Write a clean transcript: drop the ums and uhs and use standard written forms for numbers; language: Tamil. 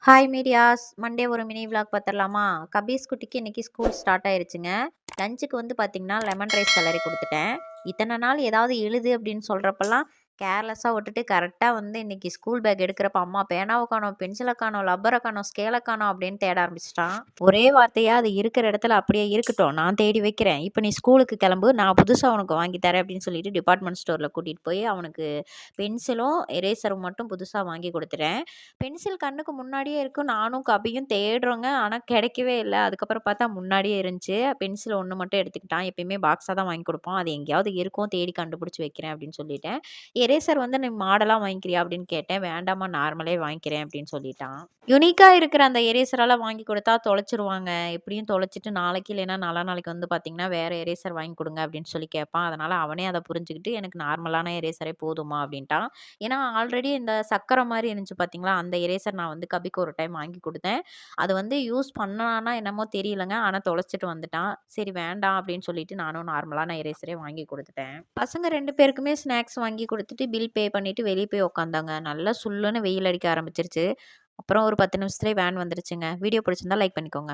Hi medias! மண்டே ஒரு மினி விளாக் பார்த்துடலாமா? கபீஸ் குட்டிக்கு இன்னைக்கு ஸ்கூல் ஸ்டார்ட் ஆயிருச்சுங்க. லஞ்சுக்கு வந்து பார்த்தீங்கன்னா, லெமன் ரைஸ் கிளறி குடுத்துட்டேன். இத்தன நாள் ஏதாவது எழுது அப்படின்னு சொல்றப்பலாம், கேர்லெஸ்ஸா விட்டுட்டு கரெக்ட்டா வந்து இன்னைக்கு ஸ்கூல் பேக் எடுக்கிறப்ப, அம்மா பேனாவ காணோம், பென்சில காணோம், ரப்பர காணோம், ஸ்கேல காணோம் அப்படின்னு தேட ஆரம்பிச்சுட்டான். ஒரே வார்த்தையா அது இருக்கிற இடத்துல அப்படியே இருக்கட்டும். நான் தேடி வைக்கிறேன். இப்ப நீ ஸ்கூலுக்கு கிளம்பு. நான் புதுசா உனக்கு வாங்கி தரேன் அப்படின்னு சொல்லிட்டு டிபார்ட்மெண்ட் ஸ்டோர்ல கூட்டிட்டு போய் அவனுக்கு பென்சிலும், எரேசரும் மட்டும் புதுசா வாங்கி குடுத்துட்டேன். பென்சில் கண்ணுக்கு முன்னாடியே இருக்கு. நானும் கபியும் தேடுறோங்க. ஆனா கிடைக்கவே இல்ல. அதுக்கப்புறம் பார்த்தா முன்னாடியே இருந்துச்சு. பென்சில் 1 மட்டும் எடுத்துக்கிட்டான். எப்பயுமே பாக்ஸா தான் வாங்கி குடுப்போம். அது எங்கேயாவது இருக்கும். தேடி கண்டுபிடிச்சு வைக்கிறேன் அப்படின்னு சொல்லிட்டேன். எரேசர் வந்து நீ மாடலா வாங்கிக்கிறியா? அப்படின்னு கேட்டேன். வேண்டாம்மா நார்மலே வாங்கிக்கிறேன் அப்படின்னு சொல்லிட்டான். யுனிக்கா இருக்கிற அந்த எரேசரெல்லாம் வாங்கி குடுத்தா தொலைச்சுருவாங்க. எப்படியும் தொலைச்சுட்டு நாளைக்கு இல்லைன்னா நாளாநாளைக்கு வந்து பார்த்தீங்கன்னா, வேற எரேசர் வாங்கி குடுங்க அப்படின்னு சொல்லி கேட்பான். அதனால அவனே அத புரிஞ்சுகிட்டு எனக்கு நார்மலான எரேசரே போதும்மா அப்படின்ட்டான். ஏன்னா ஆல்ரெடி இந்த சக்கர மாரி இருந்துச்சு பார்த்தீங்களா, அந்த எரேசர் நான் வந்து கபிக்கு ஒரு டைம் வாங்கி குடுத்தேன். அது வந்து யூஸ் பண்ணானா என்னமோ தெரியலங்க. ஆனா தொலைச்சுட்டு வந்துட்டான். சரி வேண்டாம் அப்படின்னு சொல்லிட்டு நானும் நார்மலான எரேசரே வாங்கி குடுத்துட்டேன். பசங்க 2 பேருக்குமே ஸ்நாக்ஸ் வாங்கி குடுத்துட்டு பில் பே பண்ணிட்டு வெளிய போய் உட்காந்தாங்க. நல்லா சுல்லுன்னு வெயில் அடிக்க ஆரம்பிச்சுருச்சு. அப்புறம் ஒரு 10 நிமிஷத்துலயே வேன் வந்துருச்சுங்க. வீடியோ பிடிச்சிருந்தா லைக் பண்ணிக்கோங்க.